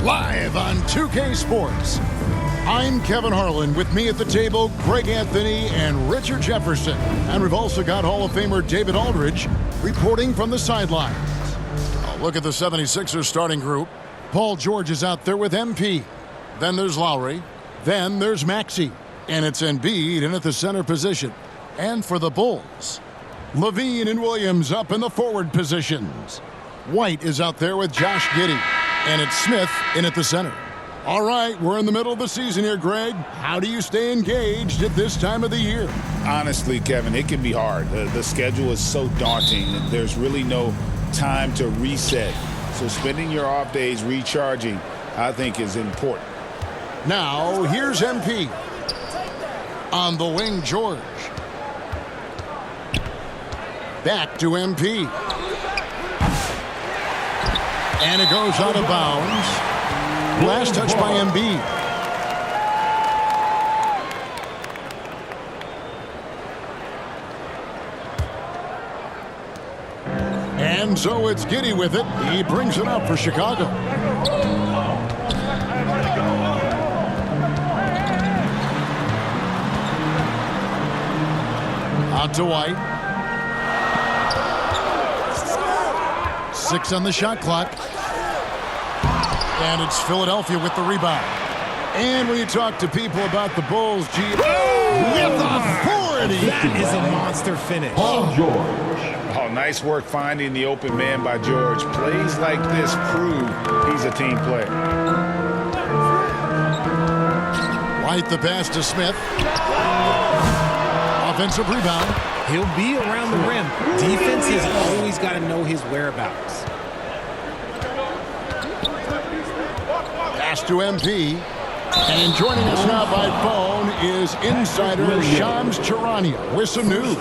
Live on 2K Sports. I'm Kevin Harlan. With me at the table, Greg Anthony and Richard Jefferson. And we've also got Hall of Famer David Aldridge reporting from the sidelines. A look at the 76ers starting group. Paul George is out there with MP. Then there's Lowry. Then there's Maxey. And it's Embiid in at the center position. And for the Bulls, Levine and Williams up in the forward positions. White is out there with Josh Giddey. And it's Smith in at the center. All right, we're in the middle of the season here, Greg. How do you stay engaged at this time of the year? Honestly, Kevin, it can be hard. The schedule is so daunting. There's really no time to reset. So spending your off days recharging, I think, is important. Now, here's MP. On the wing, George. Back to MP. And it goes out of bounds. Last touch by Embiid. And so it's Giddey with it. He brings it up for Chicago. Out to White. 6 on the shot clock. And it's Philadelphia with the rebound. And when you talk to people about the Bulls, with authority. That is a monster finish. Paul George. Oh, nice work finding the open man by George. Plays like this prove he's a team player. White the pass to Smith. Offensive rebound. He'll be around the rim. Defense has always got to know his whereabouts. Pass to MP. And joining us now by phone is insider Shams Charania with some news.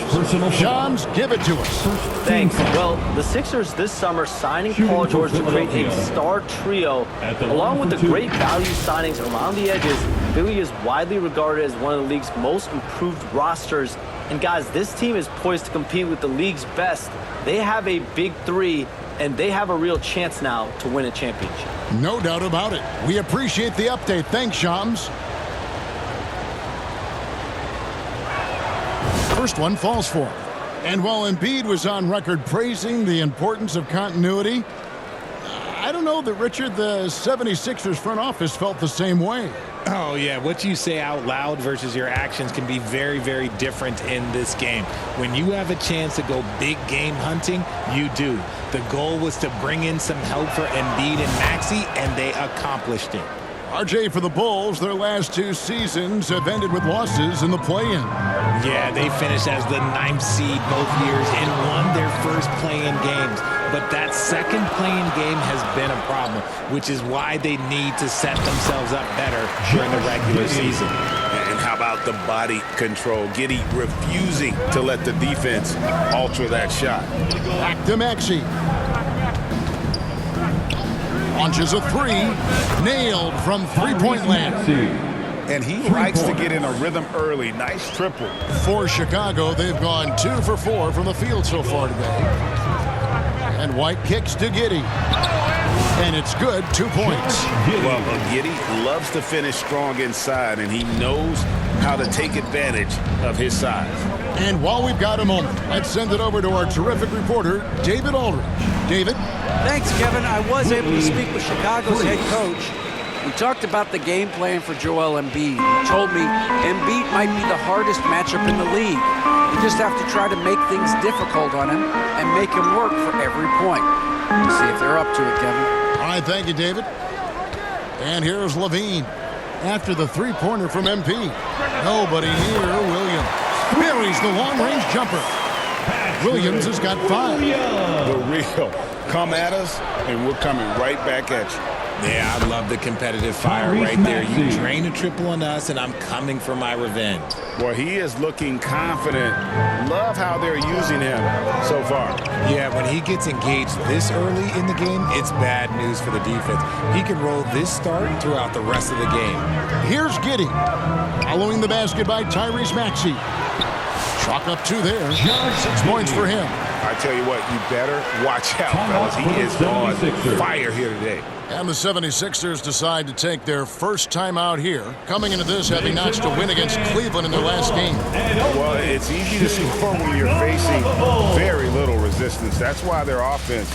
Shams, give it to us. Thanks. Well, the Sixers this summer signing Paul George to create a star trio, along with the great value signings around the edges. Philly is widely regarded as one of the league's most improved rosters. And guys, this team is poised to compete with the league's best. They have a big three, and they have a real chance now to win a championship. No doubt about it. We appreciate the update. Thanks, Shams. First one falls for him. And while Embiid was on record praising the importance of continuity, I don't know that, Richard, the 76ers front office felt the same way. Oh, yeah. What you say out loud versus your actions can be very, very different in this game. When you have a chance to go big game hunting, you do. The goal was to bring in some help for Embiid and Maxey, and they accomplished it. RJ, for the Bulls, their last 2 seasons have ended with losses in the play-in. Yeah, they finished as the 9th seed both years and won their first play-in games. But that second play-in game has been a problem, which is why they need to set themselves up better during the regular season. And how about the body control? Giddey refusing to let the defense alter that shot. Back to Maxey. Launches a 3. Nailed from three-point land. And he likes to get in a rhythm early. Nice triple. For Chicago, they've gone 2 for 4 from the field so far today. And White kicks to Giddey. And it's good, 2 points. Well, Giddey loves to finish strong inside, and he knows how to take advantage of his size. And while we've got a moment, let's send it over to our terrific reporter, David Aldridge. David? Thanks, Kevin. I was able to speak with Chicago's head coach. We talked about the game plan for Joel Embiid. He told me Embiid might be the hardest matchup in the league. We just have to try to make things difficult on him and make him work for every point. We'll see if they're up to it, Kevin. All right, thank you, David. And here's Levine. After the three-pointer from MP. Nobody near Williams. Buries the long-range jumper. Williams has got 5. The real. Come at us, and we're coming right back at you. Yeah, I love the competitive fire right there. You drain a triple on us, and I'm coming for my revenge. Well, he is looking confident. Love how they're using him so far. Yeah, when he gets engaged this early in the game, it's bad news for the defense. He can roll this start throughout the rest of the game. Here's Giddey. Following the basket by Tyrese Maxey. Chalk up 2 there. 6 points for him. I tell you what, you better watch out, fellas. He is on fire here today. And the 76ers decide to take their first time out here, coming into this having notched a win against Cleveland in their last game. Well, it's easy to score when you're facing very little resistance. That's why their offense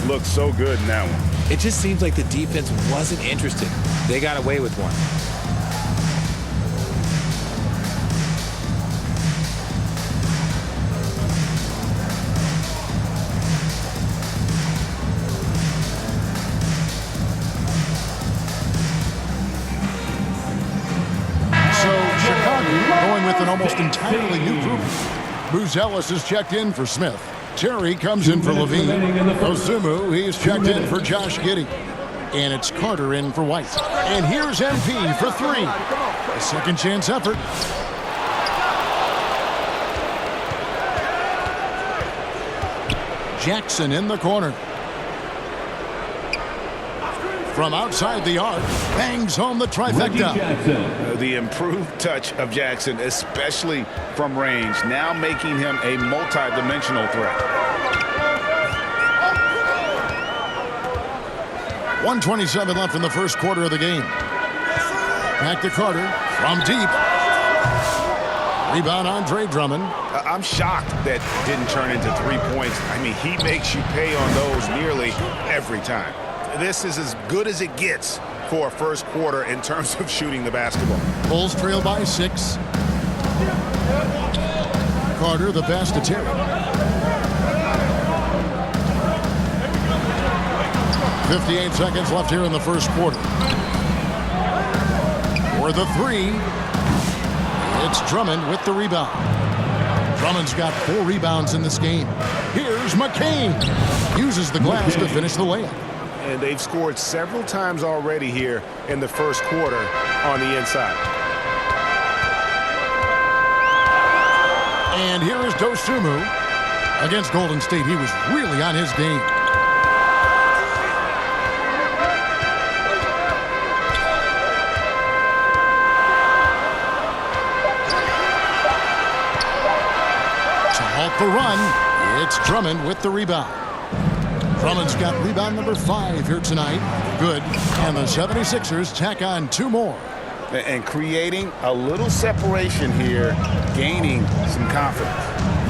looks so good in that one. It just seems like the defense wasn't interested. They got away with one. With an almost entirely new group. Booz Ellis is checked in for Smith. Terry comes in for Levine. Osumu, he's checked in for Josh Giddey. And it's Carter in for White. And here's MP for three. A second chance effort. Jackson in the corner. From outside the arc, bangs home the trifecta. The improved touch of Jackson, especially from range, now making him a multi-dimensional threat. 1:27 left in the first quarter of the game. Back to Carter from deep. Rebound Andre Drummond. I'm shocked that didn't turn into 3 points. I mean, he makes you pay on those nearly every time. This is as good as it gets for a first quarter in terms of shooting the basketball. Bulls trail by 6. Carter the pass to Terry. 58 seconds left here in the first quarter. For the three, it's Drummond with the rebound. Drummond's got 4 rebounds in this game. Here's McCain. Uses the glass to finish the layup. And they've scored several times already here in the first quarter on the inside. And here is Dosunmu. Against Golden State, he was really on his game. To halt the run, it's Drummond with the rebound. Drummond's got rebound number 5 here tonight. Good. And the 76ers tack on 2 more. And creating a little separation here, gaining some confidence.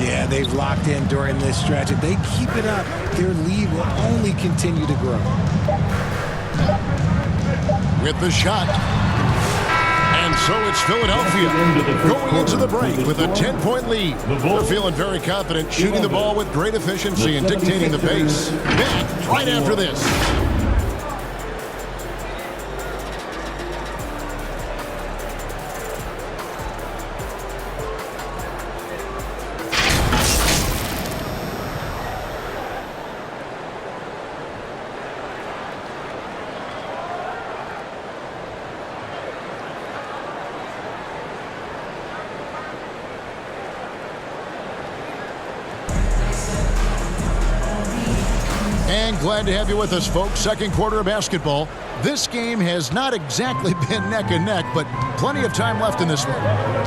Yeah, they've locked in during this stretch. If they keep it up, their lead will only continue to grow. With the shot. And so it's Philadelphia going into the break with a 10-point lead. They're feeling very confident, shooting the ball with great efficiency and dictating the pace. Back right after this. And glad to have you with us, folks. Second quarter of basketball. This game has not exactly been neck and neck, but plenty of time left in this one.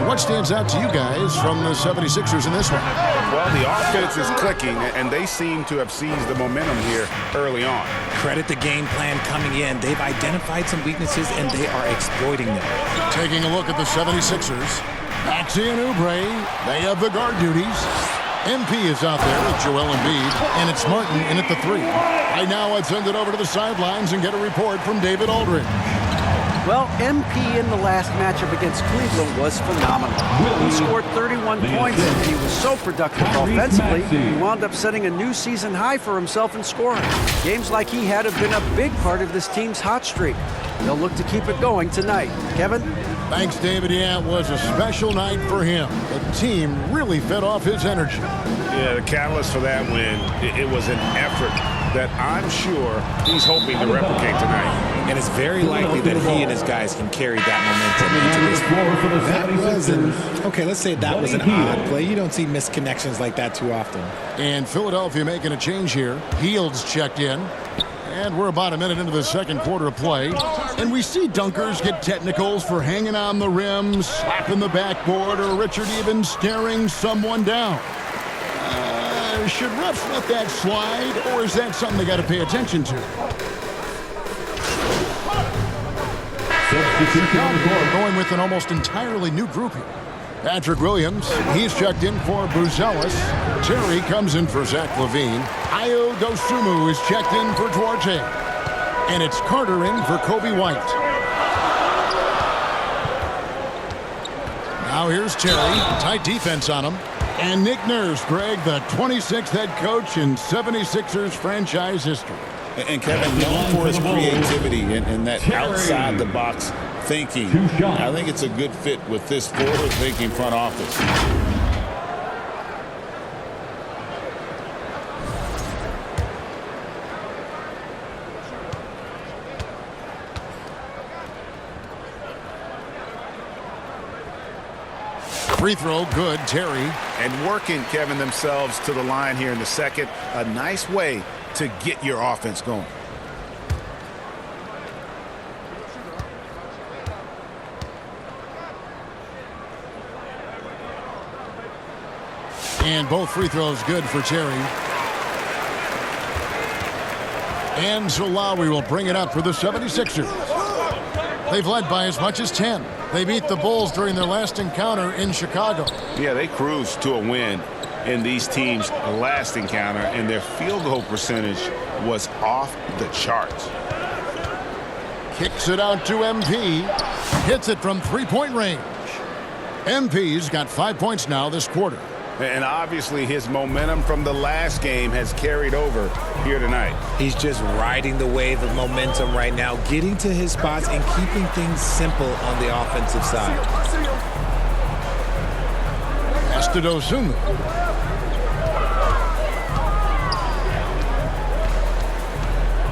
What stands out to you guys from the 76ers in this one? Well, the offense is clicking, and they seem to have seized the momentum here early on. Credit the game plan coming in. They've identified some weaknesses, and they are exploiting them. Taking a look at the 76ers. Maxey and Oubre, they have the guard duties. MP is out there with Joel Embiid, and it's Martin in at the 3. Right now, I'd send it over to the sidelines and get a report from David Aldridge. Well, MP in the last matchup against Cleveland was phenomenal. He scored 31 points, and he was so productive offensively, he wound up setting a new season high for himself in scoring. Games like he had have been a big part of this team's hot streak. They'll look to keep it going tonight. Kevin? Thanks, David. Yeah, it was a special night for him. The team really fed off his energy. Yeah, the catalyst for that win, it was an effort that I'm sure he's hoping to replicate tonight. And it's very likely that he and his guys can carry that momentum into this. That was okay, let's say that was an odd play. You don't see missed connections like that too often. And Philadelphia making a change here. Hields checked in. And we're about a minute into the second quarter of play. And we see dunkers get technicals for hanging on the rim, slapping the backboard, or Richard even staring someone down. Should refs let that slide, or is that something they got to pay attention to? Chicago going with an almost entirely new group here. Patrick Williams, he's checked in for Buzelis. Terry comes in for Zach LaVine. Ayo Dosunmu is checked in for Duarte. And it's Carter in for Kobe White. Now here's Terry. Tight defense on him. And Nick Nurse, Greg, the 26th head coach in 76ers franchise history. And Kevin, known for his creativity and that outside-the-box thinking. I think it's a good fit with this forward-thinking front office. Free throw, good, Terry. And working, Kevin, themselves to the line here in the second. A nice way to get your offense going. And both free throws good for Terry. And Zulawi will bring it up for the 76ers. They've led by as much as 10. They beat the Bulls during their last encounter in Chicago. Yeah, they cruised to a win in these teams' last encounter, and their field goal percentage was off the charts. Kicks it out to MP. Hits it from three-point range. MP's got 5 points now this quarter. And obviously his momentum from the last game has carried over here tonight. He's just riding the wave of momentum right now, getting to his spots and keeping things simple on the offensive side. Pass to Dosunmu.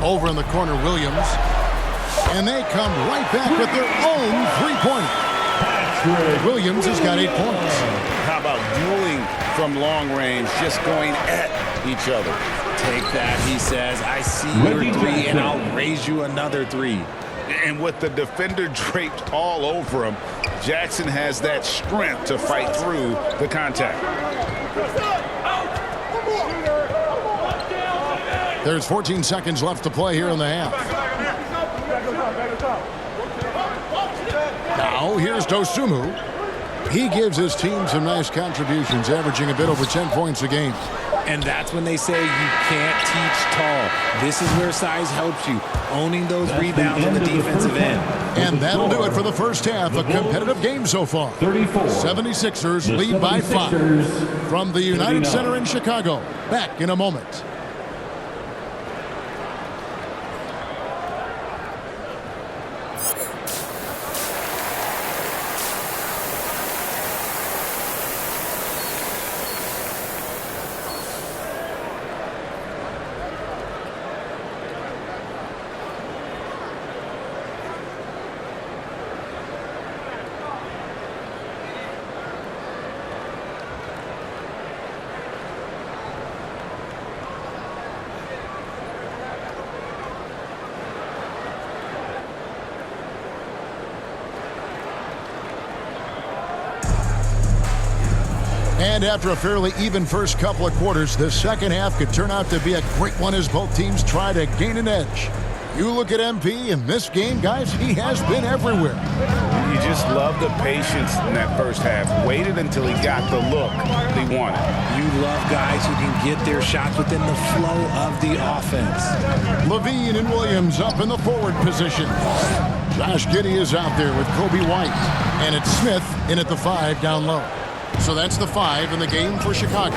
Over in the corner, Williams. And they come right back with their own three-pointer. Williams has got 8 points. How about dueling from long range, just going at each other? Take that, he says. I see your three, and I'll raise you another three. And with the defender draped all over him, Jackson has that strength to fight through the contact. There's 14 seconds left to play here in the half. Now, here's Dosunmu. He gives his team some nice contributions, averaging a bit over 10 points a game. And that's when they say you can't teach tall. This is where size helps you, owning those rebounds on the defensive end. And that'll do it for the first half. A competitive game so far. 76ers lead by 5. From the United Center in Chicago. Back in a moment. And after a fairly even first couple of quarters, the second half could turn out to be a great one as both teams try to gain an edge. You look at MP in this game, guys, he has been everywhere. You just love the patience in that first half. Waited until he got the look he wanted. You love guys who can get their shots within the flow of the offense. LaVine and Williams up in the forward position. Josh Giddey is out there with Kobe White. And it's Smith in at the 5 down low. So that's the 5 in the game for Chicago.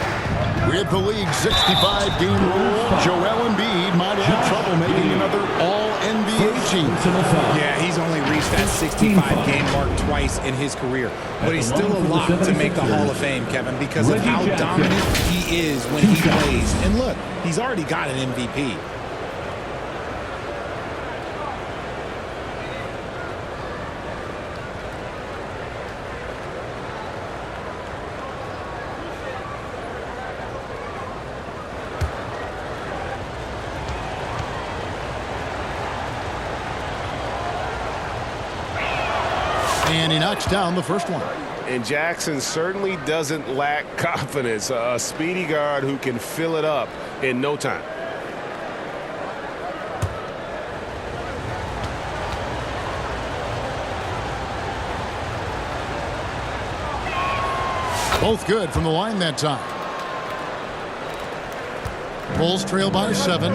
With the league's 65-game rule, Joel Embiid might have trouble making another All-NBA team. Yeah, he's only reached that 65-game mark twice in his career. But he's still a lock to make the Hall of Fame, Kevin, because of how dominant he is when he plays. And look, he's already got an MVP. And he knocks down the first one. And Jackson certainly doesn't lack confidence. A speedy guard who can fill it up in no time. Both good from the line that time. Bulls trail by 7.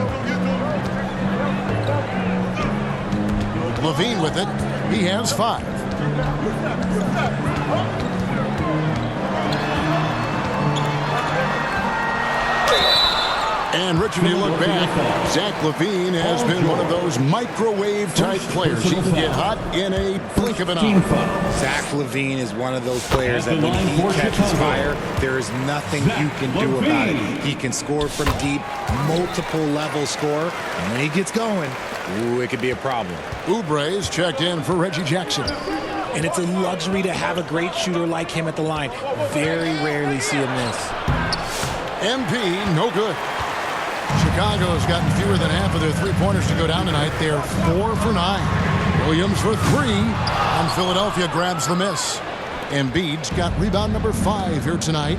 Levine with it. He has 5. And Richard, you look back, Zach LaVine has been one of those microwave-type players. He can get hot in a blink of an eye. Zach LaVine is one of those players that when he catches fire, there is nothing you can do about it. He can score from deep, multiple level score, and when he gets going, ooh, it could be a problem. Oubre is checked in for Reggie Jackson. And it's a luxury to have a great shooter like him at the line. Very rarely see him miss. MP, no good. Chicago's gotten fewer than half of their three-pointers to go down tonight. They're 4 for 9. Williams for 3, and Philadelphia grabs the miss. Embiid's got rebound number 5 here tonight.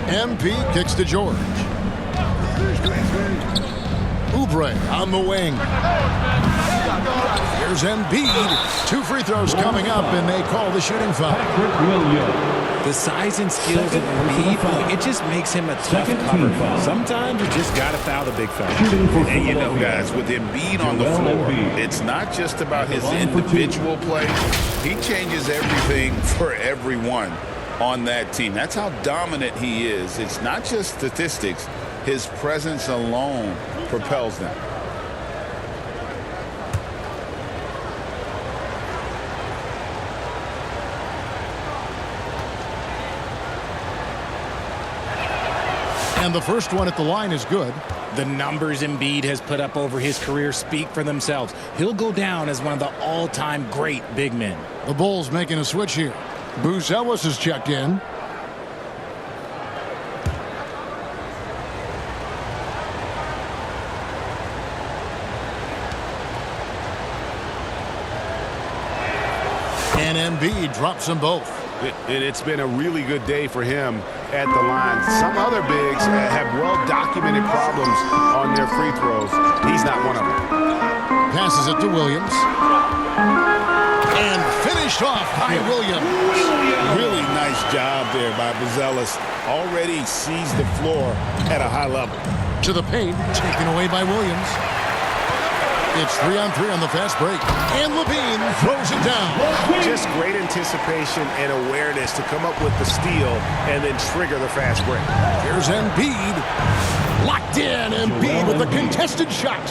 MP kicks to George. Oubre on the wing. Here's Embiid. 2 free throws coming up, and they call the shooting foul. The size and skills of Embiid, it just makes him a tough cover. Sometimes you just got to foul the big fella. And you know, guys, with Embiid on the floor, it's not just about his individual play. He changes everything for everyone on that team. That's how dominant he is. It's not just statistics. His presence alone propels them. And the first one at the line is good. The numbers Embiid has put up over his career speak for themselves. He'll go down as one of the all-time great big men. The Bulls making a switch here. Booz Ellis is checked in. And Embiid drops them both. It's been a really good day for him at the line. Some other bigs have well-documented problems on their free throws. He's not one of them. Passes it to Williams. And finished off by Williams. Really nice job there by Buzelis. Already sees the floor at a high level. To the paint, taken away by Williams. It's 3-on-3 on the fast break. And Levine throws it down. Just great anticipation and awareness to come up with the steal and then trigger the fast break. Here's Embiid. Locked in. Embiid with the contested shot.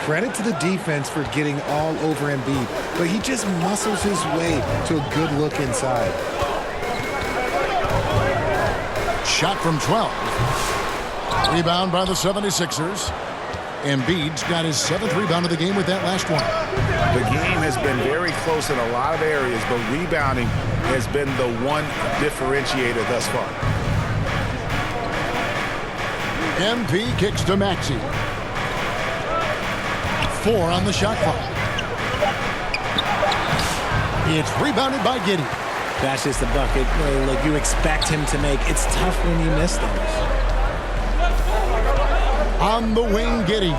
Credit to the defense for getting all over Embiid, but he just muscles his way to a good look inside. Shot from 12. Rebound by the 76ers. Embiid's got his 7th rebound of the game with that last one. The game has been very close in a lot of areas, but rebounding has been the one differentiator thus far. MP kicks to Maxey. 4 on the shot clock. It's rebounded by Giddey. That's just a bucket like you expect him to make. It's tough when you miss those. On the wing, Giddey.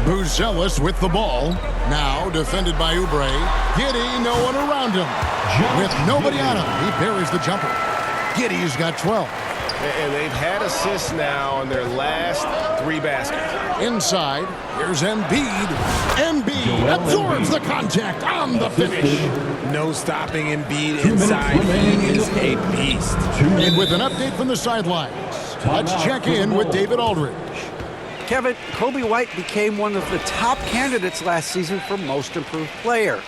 Booz Ellis with the ball. Now defended by Oubre. Giddey, no one around him. With nobody on him, he buries the jumper. Giddey's got 12. And they've had assists now on their last 3 baskets. Inside, here's Embiid. Embiid absorbs the contact on the finish. No stopping Embiid inside. He is a beast. And with an update from the sidelines, let's check in with David Aldridge. Kevin, Kobe White became one of the top candidates last season for Most Improved Player.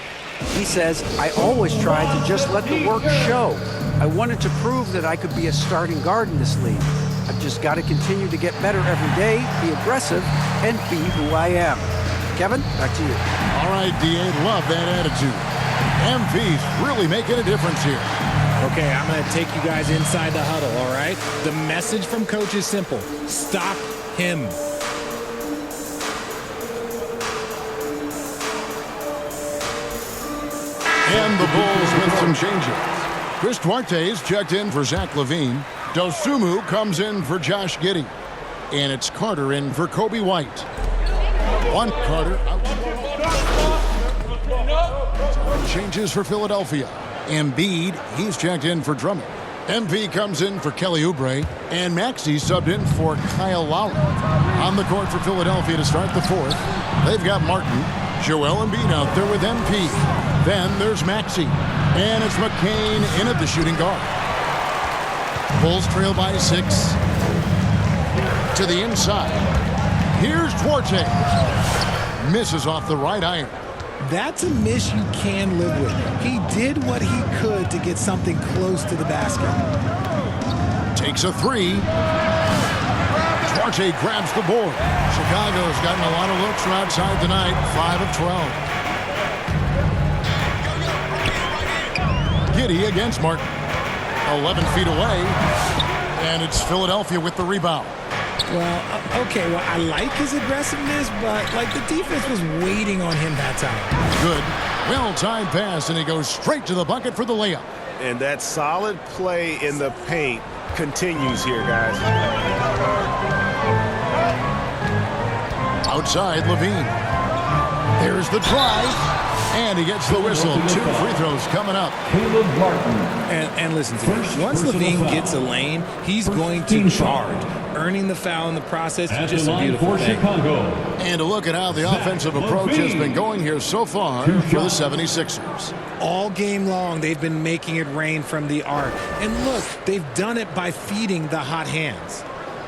He says, I always tried to just let the work show. I wanted to prove that I could be a starting guard in this league. I've just got to continue to get better every day, be aggressive, and be who I am. Kevin, back to you. All right, D.A., love that attitude. MV's really making a difference here. Okay, I'm going to take you guys inside the huddle, all right? The message from Coach is simple. Stop him. And the Bulls with some changes. Chris Duarte is checked in for Zach LaVine. Dosunmu comes in for Josh Giddey. And it's Carter in for Kobe White. One Carter out. Changes for Philadelphia. Embiid, he's checked in for Drummond. MP comes in for Kelly Oubre. And Maxey subbed in for Kyle Lowry. On the court for Philadelphia to start the fourth. They've got Martin. Joel Embiid out there with MP. Then there's Maxey. And it's McCain in at the shooting guard. Bulls trail by 6. To the inside. Here's Duarte. Misses off the right iron. That's a miss you can live with. He did what he could to get something close to the basket. Takes a 3. Duarte grabs the board. Chicago's gotten a lot of looks from outside tonight. 5 of 12. Giddey against Martin. 11 feet away. And it's Philadelphia with the rebound. Well, okay, well, I like his aggressiveness, but, like, the defense was waiting on him that time. Good. Well-timed pass, and he goes straight to the bucket for the layup. And that solid play in the paint continues here, guys. Outside, LaVine. There's the drive. And he gets the whistle. 2 free throws coming up. And listen to me. Once LaVine gets a lane, he's going to charge. Earning the foul in the process is just a beautiful thing. And a look at how the offensive approach has been going here so far for the 76ers. All game long, they've been making it rain from the arc. And look, they've done it by feeding the hot hands.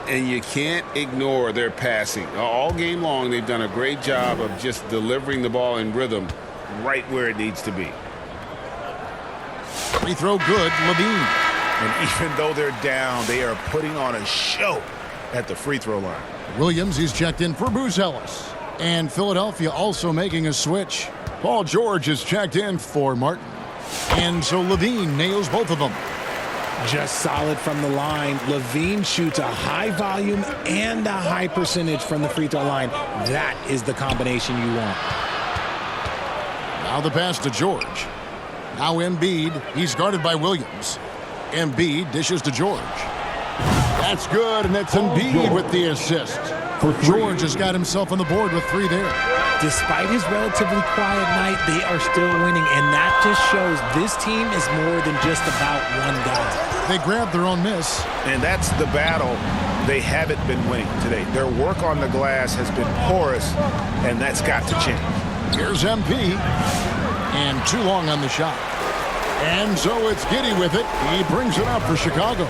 And you can't ignore their passing. All game long, they've done a great job of just delivering the ball in rhythm right where it needs to be. Free throw good, LaVine. And even though they're down, they are putting on a show at the free throw line. Williams, he's checked in for Booz Ellis. And Philadelphia also making a switch. Paul George is checked in for Martin. And so LaVine nails both of them. Just solid from the line. LaVine shoots a high volume and a high percentage from the free throw line. That is the combination you want. Now the pass to George. Now Embiid. He's guarded by Williams. Embiid dishes to George. That's good, and it's Embiid with the assist. George has got himself on the board with 3 there. Despite his relatively quiet night, they are still winning, and that just shows this team is more than just about one guy. They grabbed their own miss. And that's the battle they haven't been winning today. Their work on the glass has been porous, and that's got to change. Here's MP. And too long on the shot. And so it's Giddey with it. He brings it up for Chicago.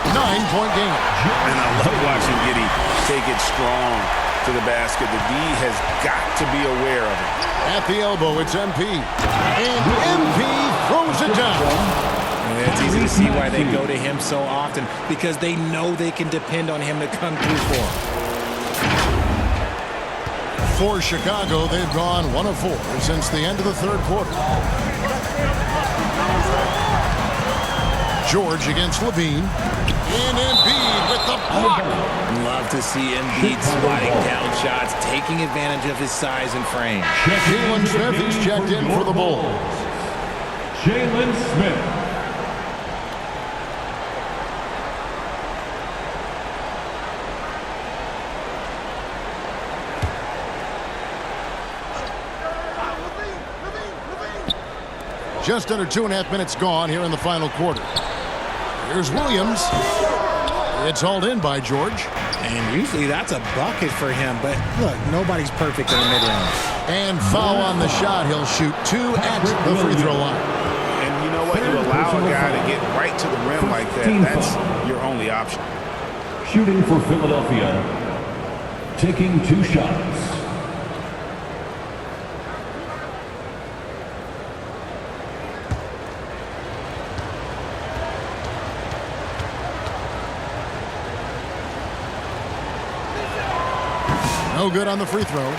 9-point game. And I love watching Giddey take it strong to the basket. The D has got to be aware of it. At the elbow, it's MP. And MP throws it down. And it's easy to see why they go to him so often, because they know they can depend on him to come through for them. For Chicago, they've gone 1 of 4 since the end of the third quarter. George against LaVine. And Embiid with the block. Love to see Embiid swatting down shots, taking advantage of his size and frame. Jalen Smith, he's checked in for the Bulls. Jalen Smith. Just under 2.5 minutes gone here in the final quarter. Here's Williams. It's hauled in by George. And usually that's a bucket for him, but look, nobody's perfect in the mid-range. And foul on the shot. He'll shoot 2 at the free throw line. And you know what? You allow a guy to get right to the rim like that. That's your only option. Shooting for Philadelphia. Taking 2 shots. No good on the free throw.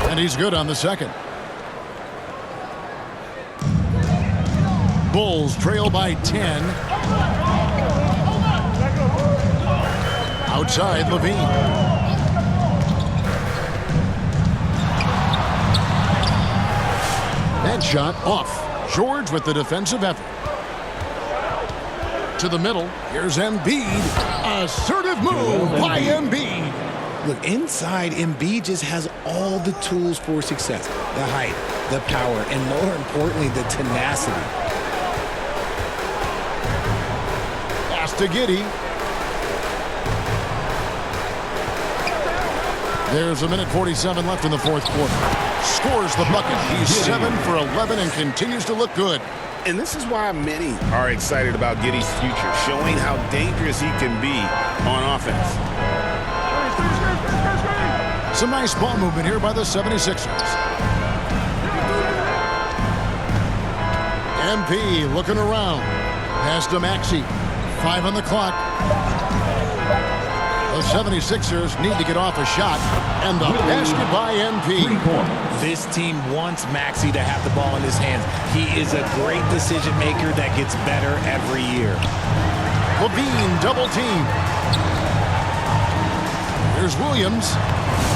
And he's good on the second. Bulls trail by 10. Outside, LaVine. That shot off. George with the defensive effort. To the middle. Here's Embiid. Assertive move by Embiid. Look, inside, Embiid just has all the tools for success. The height, the power, and more importantly, the tenacity. Pass to Giddey. There's 1:47 left in the fourth quarter. Scores the bucket. He's 7 for 11 and continues to look good. And this is why many are excited about Giddey's future, showing how dangerous he can be on offense. Some nice ball movement here by the 76ers. MP looking around. Pass to Maxey. 5 on the clock. The 76ers need to get off a shot. And the basket by MP. This team wants Maxey to have the ball in his hands. He is a great decision maker that gets better every year. Levine double team. Here's Williams.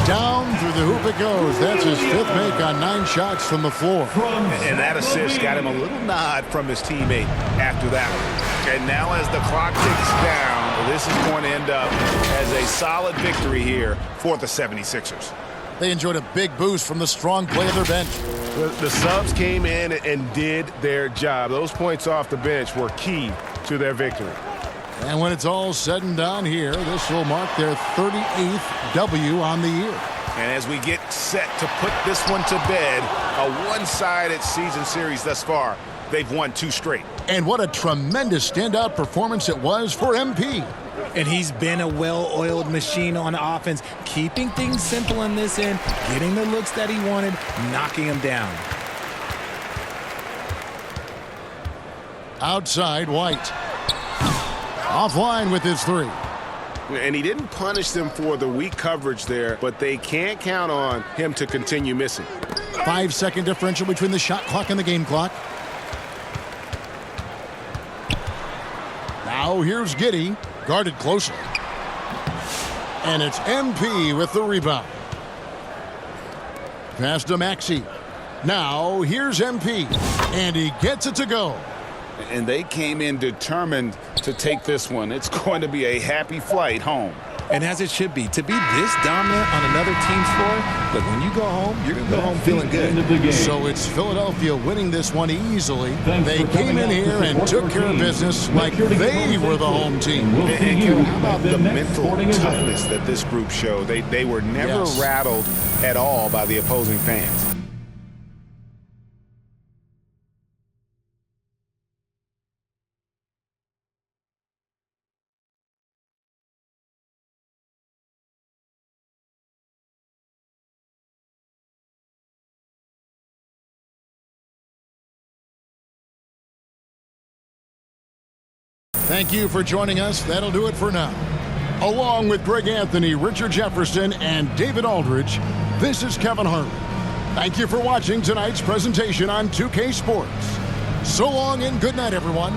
Down through the hoop it goes. That's his 5th make on 9 shots from the floor. And that assist got him a little nod from his teammate after that one. And now as the clock ticks down, this is going to end up as a solid victory here for the 76ers. They enjoyed a big boost from the strong play of their bench. The subs came in and did their job. Those points off the bench were key to their victory. And when it's all said and done here, this will mark their 38th W on the year. And as we get set to put this one to bed, a one-sided season series thus far, they've won 2 straight. And what a tremendous standout performance it was for MP. And he's been a well-oiled machine on offense, keeping things simple in this end, getting the looks that he wanted, knocking him down. Outside, White. Offline with his 3. And he didn't punish them for the weak coverage there, but they can't count on him to continue missing. 5-second differential between the shot clock and the game clock. Now here's Giddey, guarded closely. And it's MP with the rebound. Pass to Maxey. Now here's MP, and he gets it to go. And they came in determined to take this one. It's going to be a happy flight home. And as it should be, to be this dominant on another team's floor, look, when you go home, you're going to go home feeling good. So it's Philadelphia winning this one easily. They came in here and took care of business like they were the home team. And how about the mental toughness that this group showed? They were never rattled at all by the opposing fans. Thank you for joining us. That'll do it for now. Along with Greg Anthony, Richard Jefferson, and David Aldridge, this is Kevin Harlan. Thank you for watching tonight's presentation on 2K Sports. So long and good night, everyone.